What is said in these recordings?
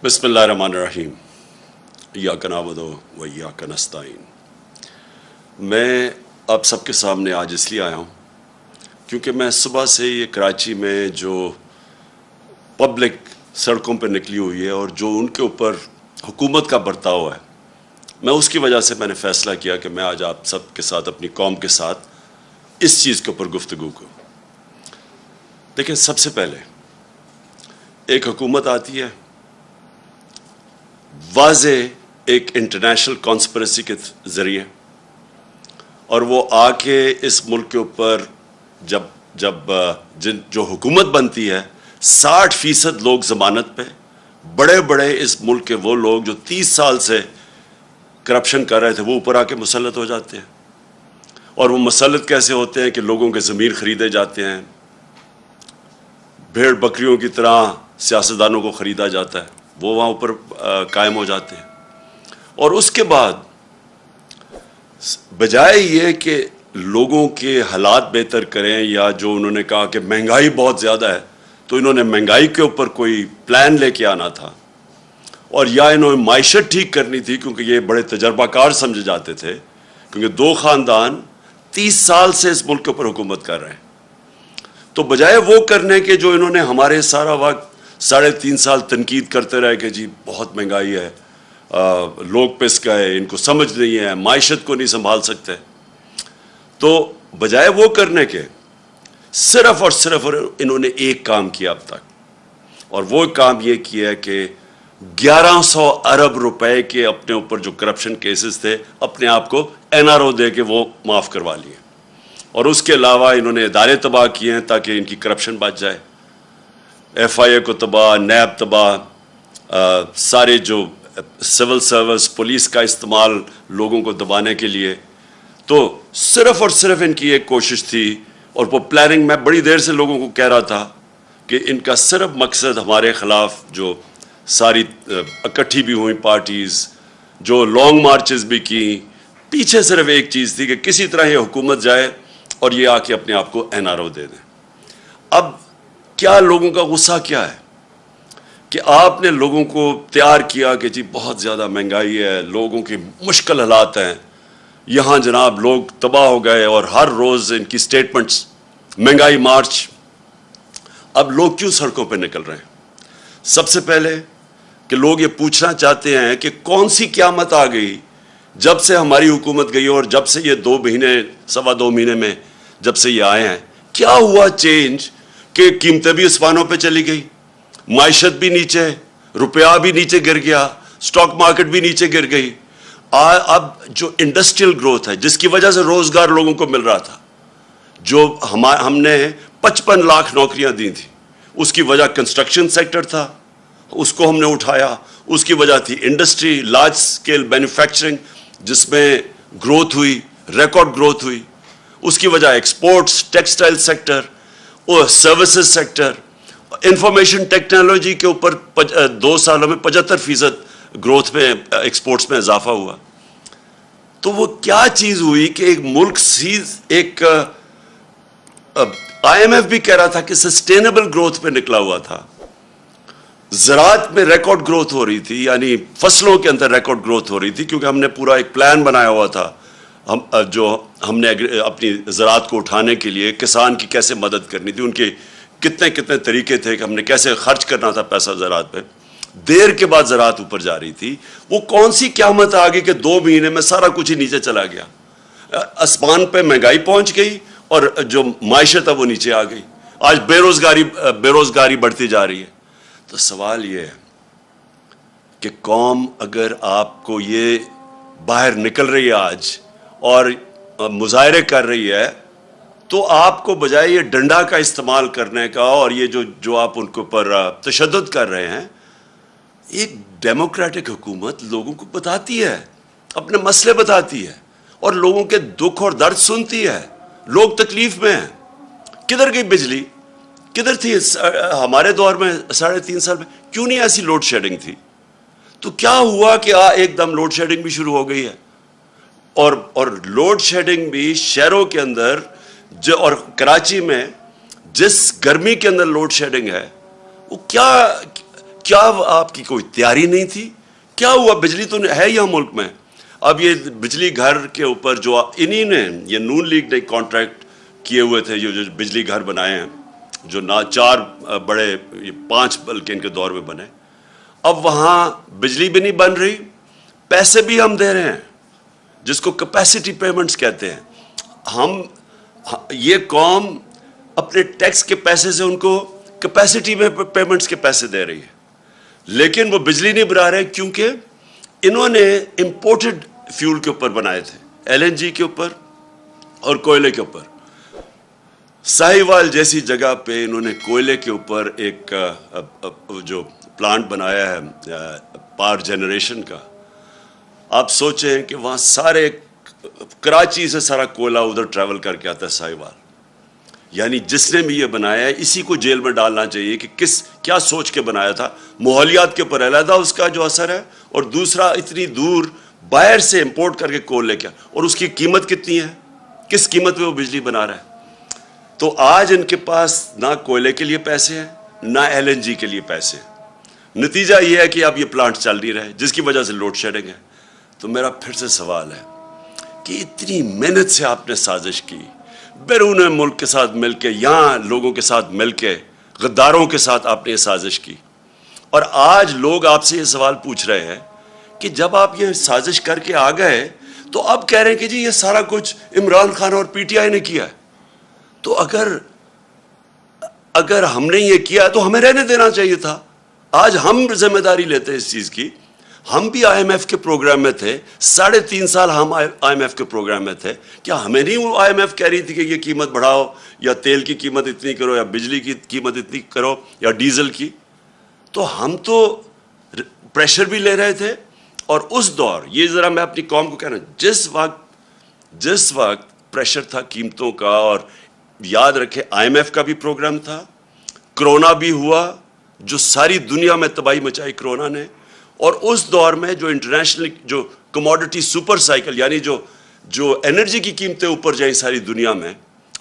بسم اللہ الرحمن الرحیم ایاک نعبد و ایاک نستعین۔ میں آپ سب کے سامنے آج اس لیے آیا ہوں کیونکہ میں صبح سے یہ کراچی میں جو پبلک سڑکوں پہ نکلی ہوئی ہے اور جو ان کے اوپر حکومت کا برتاؤ ہے، میں اس کی وجہ سے میں نے فیصلہ کیا کہ میں آج آپ سب کے ساتھ، اپنی قوم کے ساتھ اس چیز کے اوپر گفتگو کروں۔ دیکھیں، سب سے پہلے ایک حکومت آتی ہے، واضح ایک انٹرنیشنل کانسپریسی کے ذریعے، اور وہ آ کے اس ملک کے اوپر جب جو حکومت بنتی ہے، 60% لوگ ضمانت پہ، بڑے بڑے اس ملک کے وہ لوگ جو 30 سال سے کرپشن کر رہے تھے، وہ اوپر آ کے مسلط ہو جاتے ہیں۔ اور وہ مسلط کیسے ہوتے ہیں کہ لوگوں کے ضمیر خریدے جاتے ہیں، بھیڑ بکریوں کی طرح سیاستدانوں کو خریدا جاتا ہے، وہ وہاں اوپر قائم ہو جاتے ہیں۔ اور اس کے بعد بجائے یہ کہ لوگوں کے حالات بہتر کریں، یا جو انہوں نے کہا کہ مہنگائی بہت زیادہ ہے تو انہوں نے مہنگائی کے اوپر کوئی پلان لے کے آنا تھا، اور یا انہوں نے معیشت ٹھیک کرنی تھی، کیونکہ یہ بڑے تجربہ کار سمجھے جاتے تھے، کیونکہ 2 خاندان 30 سال سے اس ملک کے اوپر حکومت کر رہے ہیں۔ تو بجائے وہ کرنے کے جو انہوں نے ہمارے سارا وقت 3.5 سال تنقید کرتے رہے کہ جی بہت مہنگائی ہے، لوگ پس گئے، ان کو سمجھ نہیں ہے، معیشت کو نہیں سنبھال سکتے، تو بجائے وہ کرنے کے صرف اور صرف انہوں نے ایک کام کیا اب تک، اور وہ کام یہ کیا کہ 1100 ارب روپے کے اپنے اوپر جو کرپشن کیسز تھے، اپنے آپ کو NRO دے کے وہ معاف کروا لیے، اور اس کے علاوہ انہوں نے ادارے تباہ کیے ہیں تاکہ ان کی کرپشن بچ جائے۔ FIA کو تباہ، نیب تباہ، سارے جو سول سروس، پولیس کا استعمال لوگوں کو دبانے کے لیے۔ تو صرف اور صرف ان کی ایک کوشش تھی، اور وہ پلاننگ میں بڑی دیر سے لوگوں کو کہہ رہا تھا کہ ان کا صرف مقصد ہمارے خلاف جو ساری اکٹھی بھی ہوئی پارٹیز، جو لانگ مارچز بھی کی، پیچھے صرف ایک چیز تھی کہ کسی طرح یہ حکومت جائے اور یہ آ کے اپنے آپ کو NRO دے دیں۔ اب کیا لوگوں کا غصہ کیا ہے کہ آپ نے لوگوں کو تیار کیا کہ جی بہت زیادہ مہنگائی ہے، لوگوں کی مشکل حالات ہیں، یہاں جناب لوگ تباہ ہو گئے، اور ہر روز ان کی سٹیٹمنٹس، مہنگائی مارچ۔ اب لوگ کیوں سڑکوں پہ نکل رہے ہیں؟ سب سے پہلے کہ لوگ یہ پوچھنا چاہتے ہیں کہ کون سی قیامت آ گئی جب سے ہماری حکومت گئی، اور جب سے یہ 2 مہینے، 2.25 مہینے میں جب سے یہ آئے ہیں، کیا ہوا چینج کہ قیمتیں بھی اسمانوں پہ چلی گئی، معیشت بھی نیچے، روپیہ بھی نیچے گر گیا، سٹاک مارکیٹ بھی نیچے گر گئی۔ اب جو انڈسٹریل گروتھ ہے، جس کی وجہ سے روزگار لوگوں کو مل رہا تھا، جو ہم نے 55 لاکھ نوکریاں دی تھیں، اس کی وجہ کنسٹرکشن سیکٹر تھا، اس کو ہم نے اٹھایا۔ اس کی وجہ تھی انڈسٹری، لارج سکیل مینوفیکچرنگ، جس میں گروتھ ہوئی، ریکارڈ گروتھ ہوئی۔ اس کی وجہ ایکسپورٹس، ٹیکسٹائل سیکٹر اور سروسز سیکٹر، انفارمیشن ٹیکنالوجی کے اوپر 2 سالوں میں 75% گروتھ میں، ایکسپورٹس میں اضافہ ہوا۔ تو وہ کیا چیز ہوئی کہ ایک ملک ایک IMF بھی کہہ رہا تھا کہ سسٹینیبل گروتھ پہ نکلا ہوا تھا، زراعت میں ریکارڈ گروتھ ہو رہی تھی، یعنی فصلوں کے اندر ریکارڈ گروتھ ہو رہی تھی، کیونکہ ہم نے پورا ایک پلان بنایا ہوا تھا، ہم نے اپنی زراعت کو اٹھانے کے لیے کسان کی کیسے مدد کرنی تھی، ان کے کتنے طریقے تھے کہ ہم نے کیسے خرچ کرنا تھا پیسہ زراعت پہ۔ دیر کے بعد زراعت اوپر جا رہی تھی۔ وہ کون سی قیامت آ گئی کہ 2 مہینے میں سارا کچھ ہی نیچے چلا گیا، آسمان پہ مہنگائی پہنچ گئی، اور جو معیشت ہے وہ نیچے آ گئی۔ آج بے روزگاری بڑھتی جا رہی ہے۔ تو سوال یہ ہے کہ قوم اگر آپ کو یہ باہر نکل رہی ہے آج اور مظاہرے کر رہی ہے، تو آپ کو بجائے یہ ڈنڈا کا استعمال کرنے کا، اور یہ جو آپ ان کے اوپر تشدد کر رہے ہیں، ایک ڈیموکریٹک حکومت لوگوں کو بتاتی ہے، اپنے مسئلے بتاتی ہے، اور لوگوں کے دکھ اور درد سنتی ہے۔ لوگ تکلیف میں ہیں۔ کدھر گئی بجلی؟ کدھر تھی ہمارے دور میں 3.5 سال میں؟ کیوں نہیں ایسی لوڈ شیڈنگ تھی؟ تو کیا ہوا کہ ایک دم لوڈ شیڈنگ بھی شروع ہو گئی ہے، اور لوڈ شیڈنگ بھی شہروں کے اندر اور کراچی میں جس گرمی کے اندر لوڈ شیڈنگ ہے، وہ کیا آپ کی کوئی تیاری نہیں تھی؟ کیا ہوا؟ بجلی تو ہے یہاں ملک میں. اب یہ بجلی گھر کے اوپر جو انہی نے، یہ نون لیگ نے کانٹریکٹ کیے ہوئے تھے، جو بجلی گھر بنائے ہیں، جو نہ 4 بڑے، 5 بلکہ ان کے دور میں بنے. اب وہاں بجلی بھی نہیں بن رہی، پیسے بھی ہم دے رہے ہیں، جس کو کیپیسٹی پیمنٹس کہتے ہیں. ہم یہ قوم اپنے ٹیکس کے پیسے سے ان کو کیپیسٹی میں پیمنٹس کے پیسے دے رہی ہے، لیکن وہ بجلی نہیں بنا رہے کیونکہ انہوں نے امپورٹڈ فیول کے اوپر بنائے تھے، ایل این جی کے اوپر اور کوئلے کے اوپر. ساہیوال جیسی جگہ پہ انہوں نے کوئلے کے اوپر ایک جو پلانٹ بنایا ہے پاور جنریشن کا. آپ سوچیں کہ وہاں سارے کراچی سے سارا کوئلہ ادھر ٹریول کر کے آتا ہے ساہیوال. یعنی جس نے بھی یہ بنایا ہے اسی کو جیل میں ڈالنا چاہیے کہ کیا سوچ کے بنایا تھا. ماحولیات کے اوپر علیحدہ اس کا جو اثر ہے، اور دوسرا اتنی دور باہر سے امپورٹ کر کے کول لے کے، اور اس کی قیمت کتنی ہے، کس قیمت پہ وہ بجلی بنا رہا ہے. تو آج ان کے پاس نہ کوئلے کے لیے پیسے ہیں، نہ ایل این جی کے لیے پیسے ہیں. نتیجہ یہ ہے کہ اب یہ پلانٹ چل نہیں رہے، جس کی وجہ سے لوڈ شیڈنگ ہے. تو میرا پھر سے سوال ہے کہ اتنی محنت سے آپ نے سازش کی، بیرون ملک کے ساتھ مل کے، یہاں لوگوں کے ساتھ مل کے، غداروں کے ساتھ آپ نے یہ سازش کی، اور آج لوگ آپ سے یہ سوال پوچھ رہے ہیں کہ جب آپ یہ سازش کر کے آ گئے تو اب کہہ رہے ہیں کہ جی یہ سارا کچھ عمران خان اور پی ٹی آئی نے کیا ہے. تو اگر ہم نے یہ کیا تو ہمیں رہنے دینا چاہیے تھا. آج ہم ذمہ داری لیتے ہیں اس چیز کی. ہم بھی آئی ایم ایف کے پروگرام میں تھے، 3.5 سال ہم آئی ایم ایف کے پروگرام میں تھے. کیا ہمیں نہیں وہ آئی ایم ایف کہہ رہی تھی کہ یہ قیمت بڑھاؤ، یا تیل کی قیمت اتنی کرو، یا بجلی کی قیمت اتنی کرو، یا ڈیزل کی؟ تو ہم تو پریشر بھی لے رہے تھے. اور اس دور، یہ ذرا میں اپنی قوم کو کہنا، جس وقت پریشر تھا قیمتوں کا، اور یاد رکھے آئی ایم ایف کا بھی پروگرام تھا، کرونا بھی ہوا جو ساری دنیا میں تباہی مچائی کرونا نے. اور اس دور میں جو انٹرنیشنل جو کموڈٹی سپر سائیکل، یعنی جو انرجی کی قیمتیں اوپر جائیں ساری دنیا میں،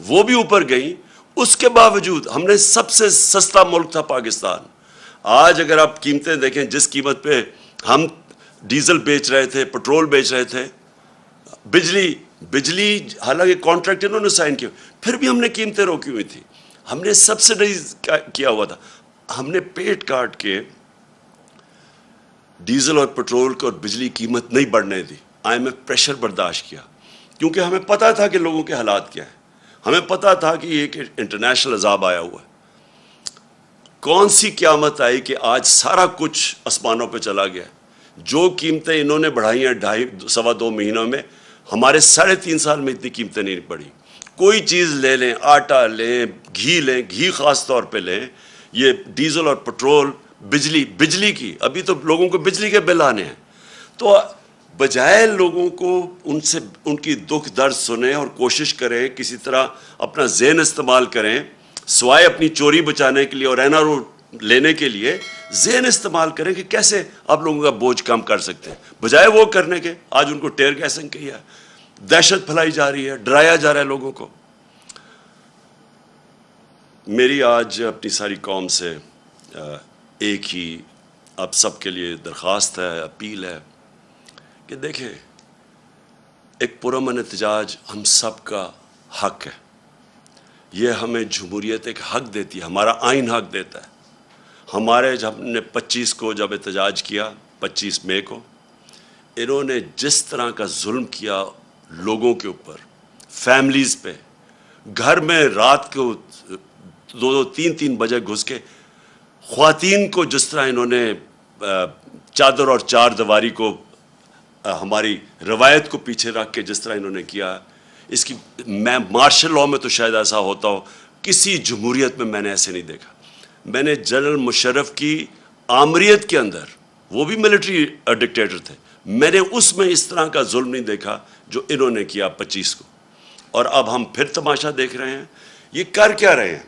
وہ بھی اوپر گئیں. اس کے باوجود ہم نے سب سے سستا ملک تھا پاکستان. آج اگر آپ قیمتیں دیکھیں، جس قیمت پہ ہم ڈیزل بیچ رہے تھے، پٹرول بیچ رہے تھے، بجلی حالانکہ کانٹریکٹ انہوں نے سائن کیا، پھر بھی ہم نے قیمتیں روکی ہوئی تھی. ہم نے سبسڈائز کیا ہوا تھا. ہم نے پیٹ کاٹ کے ڈیزل اور پٹرول کو اور بجلی قیمت نہیں بڑھنے دی. آئی ایم ایف پریشر برداشت کیا، کیونکہ ہمیں پتا تھا کہ لوگوں کے حالات کیا ہیں. ہمیں پتا تھا کہ یہ ایک انٹرنیشنل عذاب آیا ہوا ہے. کون سی قیامت آئی کہ آج سارا کچھ آسمانوں پہ چلا گیا. جو قیمتیں انہوں نے بڑھائی ہیں 2.5 مہینوں میں، ہمارے 3.5 سال میں اتنی قیمتیں نہیں بڑھی. کوئی چیز لے لیں، آٹا لیں، گھی خاص طور پہ لیں، یہ ڈیزل اور پٹرول، بجلی کی، ابھی تو لوگوں کو بجلی کے بل آنے ہیں. تو بجائے لوگوں کو ان کی دکھ درد سنیں اور کوشش کریں کسی طرح اپنا ذہن استعمال کریں، سوائے اپنی چوری بچانے کے لیے اور این آر او لینے کے لیے، ذہن استعمال کریں کہ کیسے آپ لوگوں کا بوجھ کم کر سکتے ہیں. بجائے وہ کرنے کے آج ان کو ٹیئر گیسنگ کی ہے، دہشت پھیلائی جا رہی ہے، ڈرایا جا رہا ہے لوگوں کو. میری آج اپنی ساری قوم سے ایک ہی آپ سب کے لیے درخواست ہے، اپیل ہے کہ دیکھیں، ایک پرامن احتجاج ہم سب کا حق ہے. یہ ہمیں جمہوریت ایک حق دیتی ہے، ہمارا آئین حق دیتا ہے. ہمارے جب نے 25 کو جب احتجاج کیا، 25 مئی کو، انہوں نے جس طرح کا ظلم کیا لوگوں کے اوپر، فیملیز پہ، گھر میں رات کو 2-3 بجے گھس کے خواتین کو جس طرح انہوں نے چادر اور 4 دیواری کو، ہماری روایت کو پیچھے رکھ کے جس طرح انہوں نے کیا، اس کی میں مارشل لاء میں تو شاید ایسا ہوتا ہو، کسی جمہوریت میں نے ایسے نہیں دیکھا. میں نے جنرل مشرف کی آمریت کے اندر، وہ بھی ملٹری ڈکٹیٹر تھے، میں نے اس میں اس طرح کا ظلم نہیں دیکھا جو انہوں نے کیا 25 کو. اور اب ہم پھر تماشا دیکھ رہے ہیں. یہ کر کیا رہے ہیں؟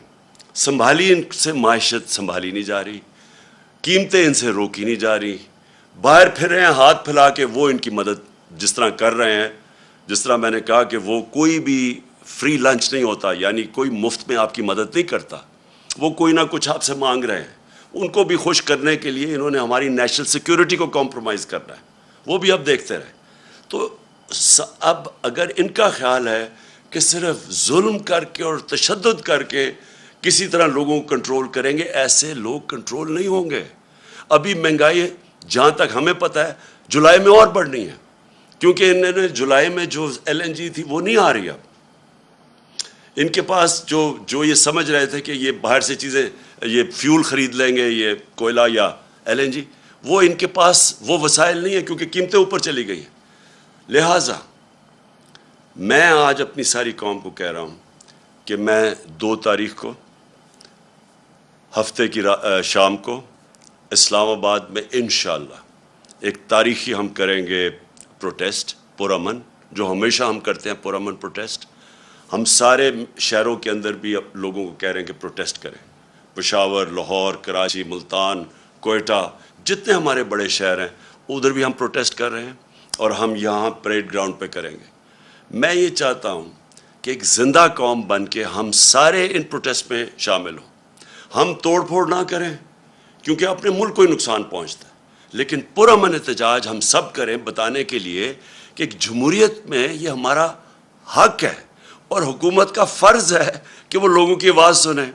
سنبھالی ان سے معیشت سنبھالی نہیں جا رہی، قیمتیں ان سے روکی نہیں جا رہی. باہر پھر رہے ہیں ہاتھ پھیلا کے، وہ ان کی مدد جس طرح کر رہے ہیں، جس طرح میں نے کہا کہ وہ کوئی بھی فری لنچ نہیں ہوتا، یعنی کوئی مفت میں آپ کی مدد نہیں کرتا. وہ کوئی نہ کچھ آپ سے مانگ رہے ہیں. ان کو بھی خوش کرنے کے لیے انہوں نے ہماری نیشنل سیکیورٹی کو کمپرومائز کرنا ہے، وہ بھی اب دیکھتے رہے. تو اب اگر ان کا خیال ہے کہ صرف ظلم کر کے اور تشدد کر کے کسی طرح لوگوں کو کنٹرول کریں گے، ایسے لوگ کنٹرول نہیں ہوں گے. ابھی مہنگائی جہاں تک ہمیں پتہ ہے جولائی میں اور بڑھنی ہے، کیونکہ انہوں نے جولائی میں جو LNG تھی وہ نہیں آ رہی. اب ان کے پاس جو یہ سمجھ رہے تھے کہ یہ باہر سے چیزیں، یہ فیول خرید لیں گے، یہ کوئلہ یا LNG، وہ ان کے پاس وہ وسائل نہیں ہیں کیونکہ قیمتیں اوپر چلی گئی ہیں. لہٰذا میں آج اپنی ساری قوم کو کہہ رہا ہوں کہ میں 2 تاریخ کو ہفتے کی شام کو اسلام آباد میں انشاءاللہ ایک تاریخی ہم کریں گے پروٹیسٹ پرامن، جو ہمیشہ ہم کرتے ہیں پرامن پروٹیسٹ. ہم سارے شہروں کے اندر بھی لوگوں کو کہہ رہے ہیں کہ پروٹیسٹ کریں. پشاور، لاہور، کراچی، ملتان، کوئٹہ، جتنے ہمارے بڑے شہر ہیں ادھر بھی ہم پروٹیسٹ کر رہے ہیں، اور ہم یہاں پریڈ گراؤنڈ پہ کریں گے. میں یہ چاہتا ہوں کہ ایک زندہ قوم بن کے ہم سارے ان پروٹیسٹ میں شامل ہوں. ہم توڑ پھوڑ نہ کریں کیونکہ اپنے ملک کو ہی نقصان پہنچتا ہے، لیکن پرامن احتجاج ہم سب کریں بتانے کے لیے کہ ایک جمہوریت میں یہ ہمارا حق ہے اور حکومت کا فرض ہے کہ وہ لوگوں کی آواز سنیں.